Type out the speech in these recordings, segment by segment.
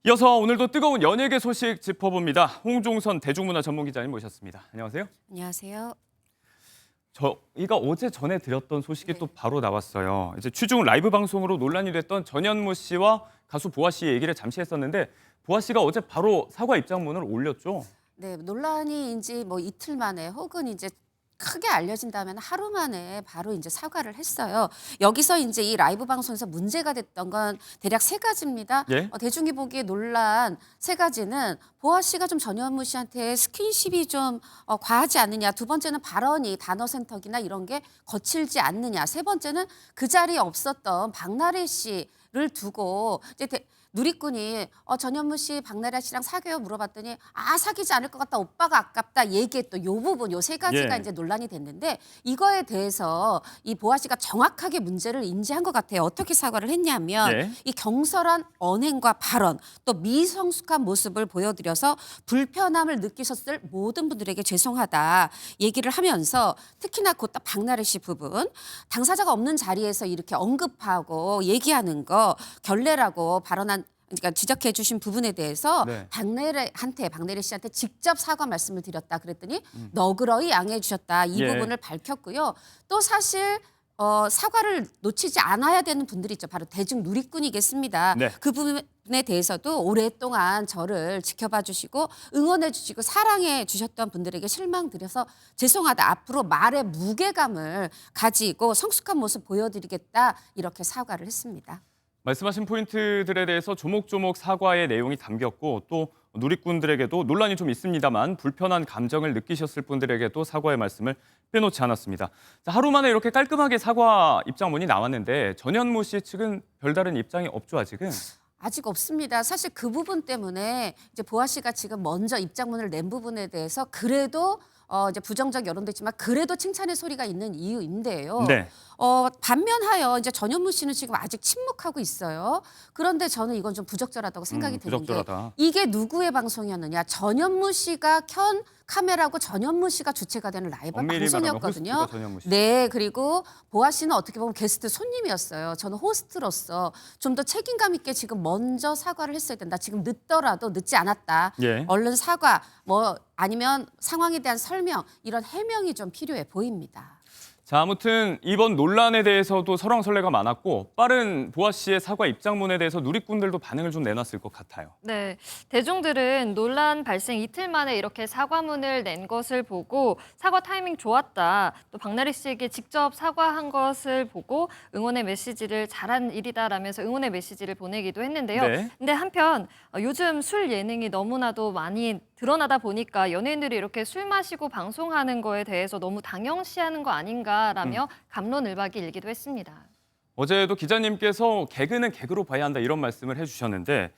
이어서 오늘도 뜨거운 연예계 소식 짚어봅니다. 홍종선 대중문화 전문기자님 모셨습니다. 안녕하세요. 안녕하세요. 저희가 어제 전해드렸던 소식이 네. 또 바로 나왔어요. 이제 취중 라이브 방송으로 논란이 됐던 전현무 씨와 가수 보아 씨의 얘기를 잠시 했었는데 보아 씨가 어제 바로 사과 입장문을 올렸죠. 네, 논란이 이제 뭐 이틀 만에 혹은 이제 크게 알려진다면 하루 만에 바로 이제 사과를 했어요. 여기서 이제 이 라이브 방송에서 문제가 됐던 건 대략 세 가지입니다. 예? 대중이 보기에 논란 세 가지는 보아 씨가 좀 전현무 씨한테 스킨십이 좀 과하지 않느냐. 두 번째는 발언이 단어 선택이나 이런 게 거칠지 않느냐. 세 번째는 그 자리에 없었던 박나래 씨를 두고 이제 누리꾼이 전현무 씨, 박나래 씨랑 사귀어요 물어봤더니 사귀지 않을 것 같다. 오빠가 아깝다. 얘기했던 요 부분 요 세 가지가 예. 이제 논란이 됐는데 이거에 대해서 이 보아 씨가 정확하게 문제를 인지한 것 같아요. 어떻게 사과를 했냐면 예. 이 경솔한 언행과 발언 또 미성숙한 모습을 보여드려서 불편함을 느끼셨을 모든 분들에게 죄송하다 얘기를 하면서 특히나 그 박나래 씨 부분 당사자가 없는 자리에서 이렇게 언급하고 얘기하는 거 결례라고 발언한 그러니까 지적해 주신 부분에 대해서 네. 박나래 씨한테 직접 사과 말씀을 드렸다 그랬더니 너그러이 양해해 주셨다. 이 예. 부분을 밝혔고요. 또 사실 사과를 놓치지 않아야 되는 분들이 있죠. 바로 대중 누리꾼이겠습니다. 네. 그 부분에 대해서도 오랫동안 저를 지켜봐 주시고 응원해 주시고 사랑해 주셨던 분들에게 실망드려서 죄송하다. 앞으로 말의 무게감을 가지고 성숙한 모습 보여드리겠다. 이렇게 사과를 했습니다. 말씀하신 포인트들에 대해서 조목조목 사과의 내용이 담겼고 또 누리꾼들에게도 논란이 좀 있습니다만 불편한 감정을 느끼셨을 분들에게도 사과의 말씀을 빼놓지 않았습니다. 자, 하루 만에 이렇게 깔끔하게 사과 입장문이 나왔는데 전현무 씨 측은 별다른 입장이 없죠, 아직은? 아직 없습니다. 사실 그 부분 때문에 이제 보아 씨가 지금 먼저 입장문을 낸 부분에 대해서 그래도 이제 부정적 여론도 있지만 그래도 칭찬의 소리가 있는 이유인데요. 네. 반면하여 이제 전현무 씨는 지금 아직 침묵하고 있어요. 그런데 저는 이건 좀 부적절하다고 생각이 드는 게 부적절하다. 이게 누구의 방송이었느냐. 전현무 씨가 켠 카메라고 전현무 씨가 주체가 되는 라이브 엄밀히 말하면 방송이었거든요. 호스트가 전현무 씨. 네, 그리고 보아 씨는 어떻게 보면 게스트 손님이었어요. 저는 호스트로서 좀 더 책임감 있게 지금 먼저 사과를 했어야 된다. 지금 늦더라도 늦지 않았다. 예. 얼른 사과, 뭐 아니면 상황에 대한 설명, 이런 해명이 좀 필요해 보입니다. 자, 아무튼 이번 논란에 대해서도 설왕설래가 많았고 빠른 보아 씨의 사과 입장문에 대해서 누리꾼들도 반응을 좀 내놨을 것 같아요. 네, 대중들은 논란 발생 이틀 만에 이렇게 사과문을 낸 것을 보고 사과 타이밍 좋았다. 또 박나래 씨에게 직접 사과한 것을 보고 응원의 메시지를 잘한 일이다라면서 응원의 메시지를 보내기도 했는데요. 네. 근데 한편 요즘 술 예능이 너무나도 많이 드러나다 보니까 연예인들이 이렇게 술 마시고 방송하는 거에 대해서 너무 당연시하는 거 아닌가라며 갑론을박이 일기도 했습니다. 어제도 기자님께서 개그는 개그로 봐야 한다 이런 말씀을 해주셨는데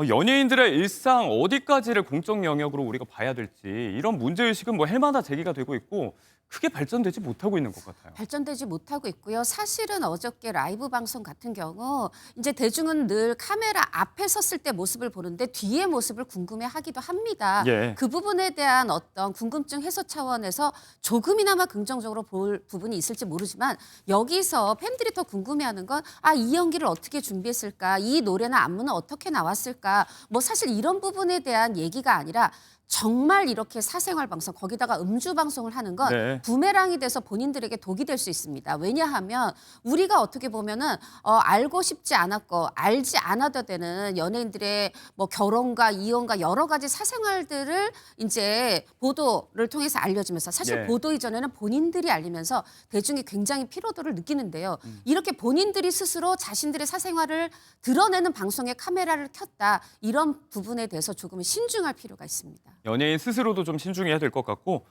연예인들의 일상 어디까지를 공적 영역으로 우리가 봐야 될지 이런 문제의식은 뭐 해마다 제기가 되고 있고 크게 발전되지 못하고 있는 것 같아요. 발전되지 못하고 있고요. 사실은 어저께 라이브 방송 같은 경우 이제 대중은 늘 카메라 앞에 섰을 때 모습을 보는데 뒤의 모습을 궁금해하기도 합니다. 예. 그 부분에 대한 어떤 궁금증 해소 차원에서 조금이나마 긍정적으로 볼 부분이 있을지 모르지만 여기서 팬들이 더 궁금해하는 건 이 연기를 어떻게 준비했을까? 이 노래나 안무는 어떻게 나왔을까? 뭐 사실 이런 부분에 대한 얘기가 아니라 정말 이렇게 사생활 방송 거기다가 음주 방송을 하는 건 네. 부메랑이 돼서 본인들에게 독이 될 수 있습니다. 왜냐하면 우리가 어떻게 보면은 알고 싶지 않았고 알지 않아도 되는 연예인들의 뭐 결혼과 이혼과 여러 가지 사생활들을 이제 보도를 통해서 알려주면서 사실 예. 보도 이전에는 본인들이 알리면서 대중이 굉장히 피로도를 느끼는데요. 이렇게 본인들이 스스로 자신들의 사생활을 드러내는 방송에 카메라를 켰다. 이런 부분에 대해서 조금은 신중할 필요가 있습니다. 연예인 스스로도 좀 신중해야 될 것 같고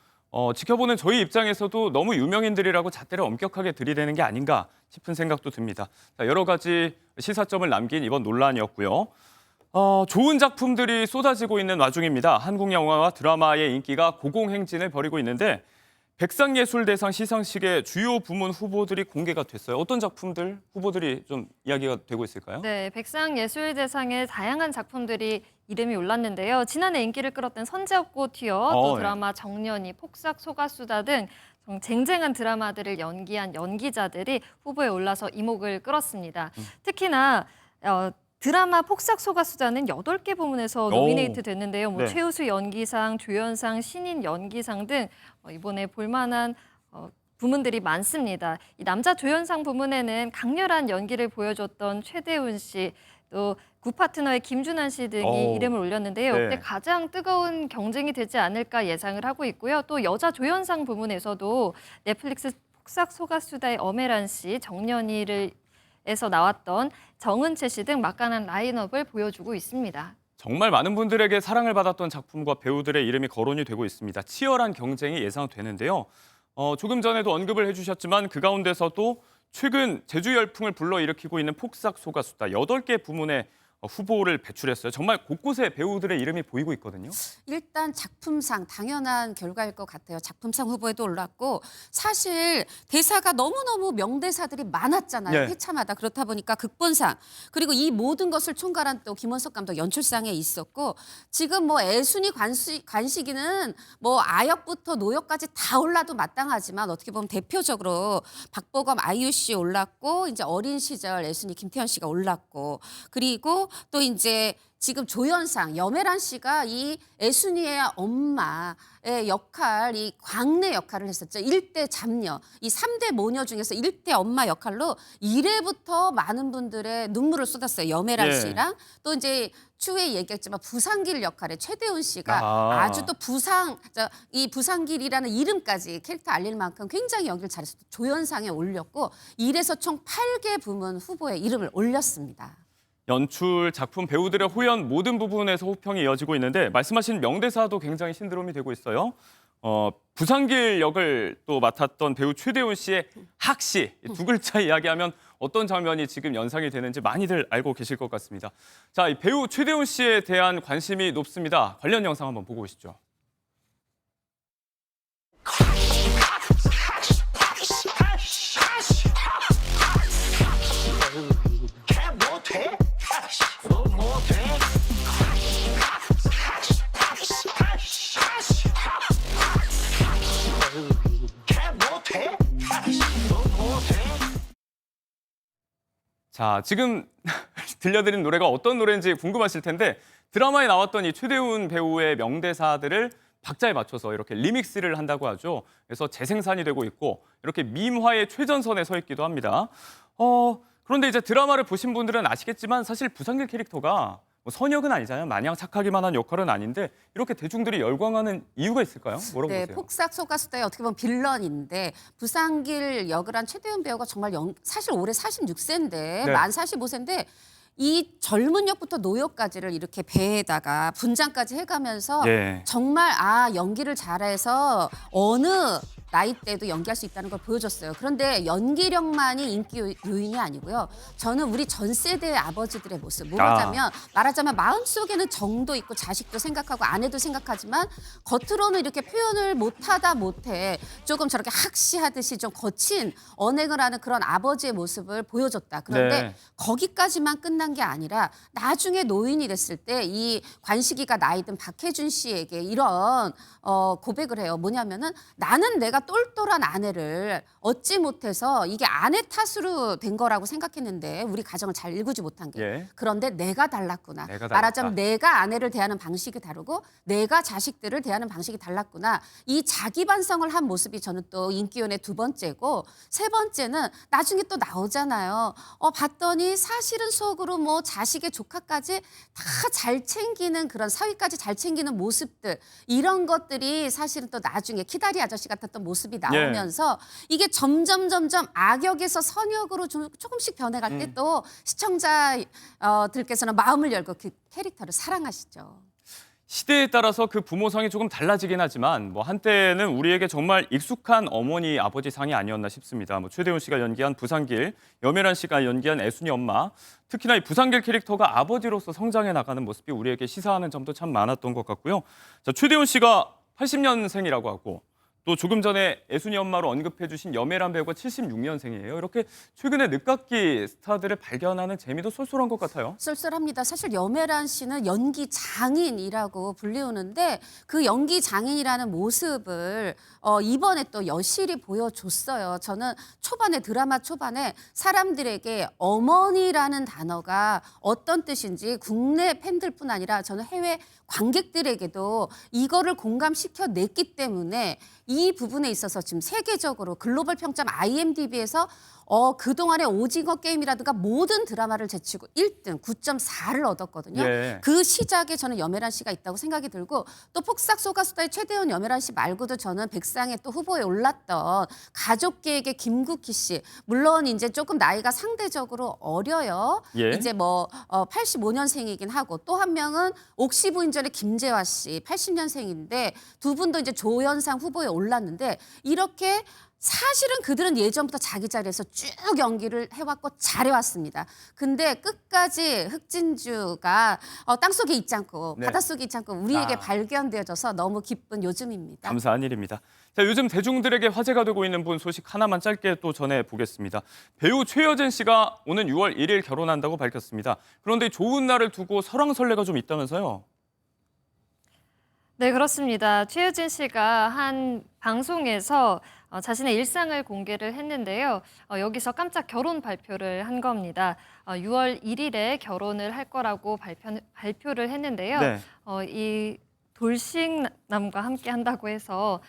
지켜보는 저희 입장에서도 너무 유명인들이라고 잣대를 엄격하게 들이대는 게 아닌가 싶은 생각도 듭니다. 자, 여러 가지 시사점을 남긴 이번 논란이었고요. 좋은 작품들이 쏟아지고 있는 와중입니다. 한국 영화와 드라마의 인기가 고공행진을 벌이고 있는데 백상예술대상 시상식의 주요 부문 후보들이 공개가 됐어요. 어떤 작품들 후보들이 좀 이야기가 되고 있을까요? 네, 백상예술대상의 다양한 작품들이 이름이 올랐는데요. 지난해 인기를 끌었던 선제업고 튀어, 또 네. 드라마 정년이, 폭삭 소가수다 등 쟁쟁한 드라마들을 연기한 연기자들이 후보에 올라서 이목을 끌었습니다. 특히나 드라마 폭삭 속았수다는 8개 부문에서 오. 노미네이트 됐는데요. 뭐 네. 최우수 연기상, 조연상, 신인 연기상 등 이번에 볼만한 부문들이 많습니다. 이 남자 조연상 부문에는 강렬한 연기를 보여줬던 최대훈 씨, 또 구파트너의 김준환 씨 등이 오. 이름을 올렸는데요. 네. 역대 가장 뜨거운 경쟁이 되지 않을까 예상을 하고 있고요. 또 여자 조연상 부문에서도 넷플릭스 폭삭 속았수다의 엄혜란 씨, 정년이에서 나왔던 정은채 씨 등 막강한 라인업을 보여주고 있습니다. 정말 많은 분들에게 사랑을 받았던 작품과 배우들의 이름이 거론이 되고 있습니다. 치열한 경쟁이 예상되는데요. 조금 전에도 언급을 해주셨지만 그 가운데서도 최근 제주 열풍을 불러일으키고 있는 폭삭 속았수다 8개 부문에 후보를 배출했어요. 정말 곳곳에 배우들의 이름이 보이고 있거든요. 일단 작품상 당연한 결과일 것 같아요. 작품상 후보에도 올랐고 사실 대사가 너무너무 명대사들이 많았잖아요. 네. 회차마다. 그렇다 보니까 극본상 그리고 이 모든 것을 총괄한 또 김원석 감독 연출상에 있었고 지금 뭐 애순이 관식이는 뭐 아역부터 노역까지 다 올라도 마땅하지만 어떻게 보면 대표적으로 박보검 아이유 씨 올랐고 이제 어린 시절 애순이 김태현 씨가 올랐고 그리고 또 이제 지금 조연상 염혜란 씨가 이 애순이의 엄마의 역할, 이 광래 역할을 했었죠. 1대 잡녀, 이 3대 모녀 중에서 1대 엄마 역할로 1회부터 많은 분들의 눈물을 쏟았어요. 염혜란 예. 씨랑 또 이제 추후에 얘기했지만 부산길 역할에 최대훈 씨가 아. 아주 또 이 부산길이라는 이름까지 캐릭터 알릴 만큼 굉장히 연기를 잘해서 조연상에 올렸고 1에서 총 8개 부문 후보에 이름을 올렸습니다. 연출, 작품, 배우들의 호연 모든 부분에서 호평이 이어지고 있는데 말씀하신 명대사도 굉장히 신드롬이 되고 있어요. 부산길 역을 또 맡았던 배우 최대훈 씨의 학시 두 글자 이야기하면 어떤 장면이 지금 연상이 되는지 많이들 알고 계실 것 같습니다. 자, 이 배우 최대훈 씨에 대한 관심이 높습니다. 관련 영상 한번 보고 오시죠. 자, 지금 들려드린 노래가 어떤 노래인지 궁금하실 텐데 드라마에 나왔던 이 최대훈 배우의 명대사들을 박자에 맞춰서 이렇게 리믹스를 한다고 하죠. 그래서 재생산이 되고 있고 이렇게 밈화의 최전선에 서 있기도 합니다. 그런데 이제 드라마를 보신 분들은 아시겠지만 사실 부산길 캐릭터가 뭐 선역은 아니잖아요. 마냥 착하기만 한 역할은 아닌데 이렇게 대중들이 열광하는 이유가 있을까요? 뭐라고 네, 보세요? 폭삭 속았수다의 어떻게 보면 빌런인데 부산길 역을 한 최대훈 배우가 정말 사실 올해 46세인데 네. 만 45세인데 이 젊은 역부터 노역까지를 이렇게 배에다가 분장까지 해가면서 예. 정말 연기를 잘해서 어느 나이 때도 연기할 수 있다는 걸 보여줬어요. 그런데 연기력만이 인기 요인이 아니고요. 저는 우리 전 세대의 아버지들의 모습, 말하자면 마음속에는 정도 있고 자식도 생각하고 아내도 생각하지만 겉으로는 이렇게 표현을 못해 조금 저렇게 학시하듯이 좀 거친 언행을 하는 그런 아버지의 모습을 보여줬다. 그런데 네. 거기까지만 끝난 게 아니라 나중에 노인이 됐을 때 이 관식이가 나이든 박해준 씨에게 이런 고백을 해요. 뭐냐면은 나는 내가 똘똘한 아내를 얻지 못해서 이게 아내 탓으로 된 거라고 생각했는데 우리 가정을 잘 일구지 못한 게. 예. 그런데 내가 달랐구나. 내가 달랐다. 말하자면 내가 아내를 대하는 방식이 다르고 내가 자식들을 대하는 방식이 달랐구나. 이 자기 반성을 한 모습이 저는 또 인기요인의 두 번째고 세 번째는 나중에 또 나오잖아요. 봤더니 사실은 속으로 뭐 자식의 조카까지 다 잘 챙기는 그런 사위까지 잘 챙기는 모습들 이런 것들이 사실은 또 나중에 키다리 아저씨 같았던 모습이 나오면서 이게 점점 악역에서 선역으로 조금씩 변해갈 때 또 시청자들께서는 마음을 열고 그 캐릭터를 사랑하시죠. 시대에 따라서 그 부모상이 조금 달라지긴 하지만 뭐 한때는 우리에게 정말 익숙한 어머니 아버지 상이 아니었나 싶습니다. 뭐 최대훈 씨가 연기한 부산길, 염혜란 씨가 연기한 애순이 엄마, 특히나 이 부산길 캐릭터가 아버지로서 성장해 나가는 모습이 우리에게 시사하는 점도 참 많았던 것 같고요. 자, 최대훈 씨가 80년생이라고 하고 또 조금 전에 애순이 엄마로 언급해 주신 염혜란 배우가 76년생이에요. 이렇게 최근에 늦깎이 스타들을 발견하는 재미도 쏠쏠한 것 같아요. 쏠쏠합니다. 사실 염혜란 씨는 연기 장인이라고 불리우는데 그 연기 장인이라는 모습을 이번에 또 여실히 보여줬어요. 저는 드라마 초반에 사람들에게 어머니라는 단어가 어떤 뜻인지 국내 팬들뿐 아니라 저는 해외 관객들에게도 이거를 공감시켜 냈기 때문에 이 부분에 있어서 지금 세계적으로 글로벌 평점 IMDb에서 그동안의 오징어 게임이라든가 모든 드라마를 제치고 1등 9.4를 얻었거든요. 예. 그 시작에 저는 염혜란 씨가 있다고 생각이 들고 또 폭삭 소가수다의 최대원 염혜란 씨 말고도 저는 백상에 또 후보에 올랐던 가족계획의 김국희 씨. 물론 이제 조금 나이가 상대적으로 어려요. 예. 이제 85년생이긴 하고 또 한 명은 옥시부인전의 김재화 씨 80년생인데 두 분도 이제 조연상 후보에 올랐는데 이렇게 사실은 그들은 예전부터 자기 자리에서 쭉 연기를 해왔고 잘해왔습니다. 근데 끝까지 흑진주가 땅속에 있지 않고 네. 바닷속에 있지 않고 우리에게 아. 발견되어져서 너무 기쁜 요즘입니다. 감사한 일입니다. 자, 요즘 대중들에게 화제가 되고 있는 분 소식 하나만 짧게 또 전해보겠습니다. 배우 최여진 씨가 오는 6월 1일 결혼한다고 밝혔습니다. 그런데 좋은 날을 두고 설왕설래가 좀 있다면서요? 네, 그렇습니다. 최유진 씨가 한 방송에서 자신의 일상을 공개를 했는데요. 여기서 깜짝 결혼 발표를 한 겁니다. 6월 1일에 결혼을 할 거라고 발표를 했는데요. 네. 이 돌싱남과 함께 한다고 해서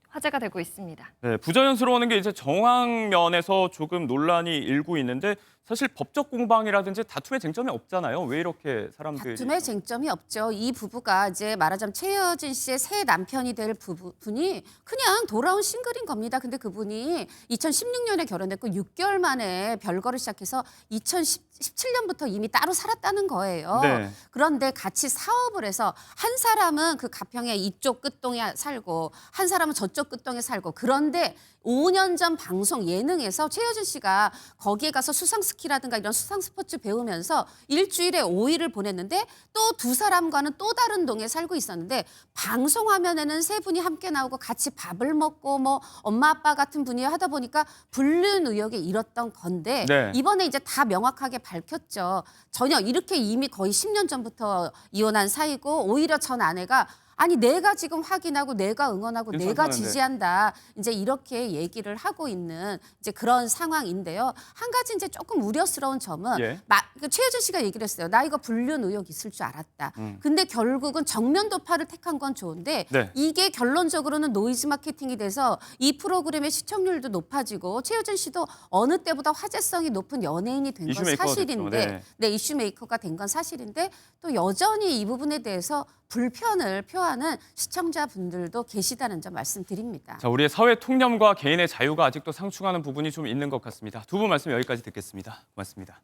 화제가 되고 있습니다. 네, 부자연스러워하는 게 이제 정황면에서 조금 논란이 일고 있는데 사실 법적 공방이라든지 다툼의 쟁점이 없잖아요. 왜 이렇게 사람들이 다툼의 쟁점이 없죠. 이 부부가 이제 말하자면 최여진 씨의 새 남편이 될 부분이 그냥 돌아온 싱글인 겁니다. 근데 그분이 2016년에 결혼했고 6개월 만에 별거를 시작해서 2017년부터 이미 따로 살았다는 거예요. 네. 그런데 같이 사업을 해서 한 사람은 그 가평의 이쪽 끝동에 살고 한 사람은 저쪽 끝동에 살고 그런데 5년 전 방송 예능에서 최여진 씨가 거기에 가서 수상 스키라든가 이런 수상 스포츠 배우면서 일주일에 5일을 보냈는데 또 두 사람과는 또 다른 동에 살고 있었는데 방송 화면에는 세 분이 함께 나오고 같이 밥을 먹고 엄마 아빠 같은 분이 하다 보니까 불륜 의혹에 이뤘던 건데 네. 이번에 이제 다 명확하게 밝혔죠. 전혀 이렇게 이미 거의 10년 전부터 이혼한 사이고 오히려 전 아내가 아니 내가 지금 확인하고 내가 응원하고 내가 괜찮다는데. 지지한다. 이제 이렇게 얘기를 하고 있는 이제 그런 상황인데요. 한 가지 이제 조금 우려스러운 점은 예. 최여진 씨가 얘기를 했어요. 나 이거 불륜 의혹 있을 줄 알았다. 근데 결국은 정면 도파를 택한 건 좋은데 네. 이게 결론적으로는 노이즈 마케팅이 돼서 이 프로그램의 시청률도 높아지고 최여진 씨도 어느 때보다 화제성이 높은 연예인이 된 건 이슈메이커가 사실인데 됐죠. 네. 네, 이슈메이커가 된 건 사실인데 또 여전히 이 부분에 대해서 불편을 표하는 시청자분들도 계시다는 점 말씀드립니다. 자, 우리의 사회 통념과 개인의 자유가 아직도 상충하는 부분이 좀 있는 것 같습니다. 두 분 말씀 여기까지 듣겠습니다. 고맙습니다.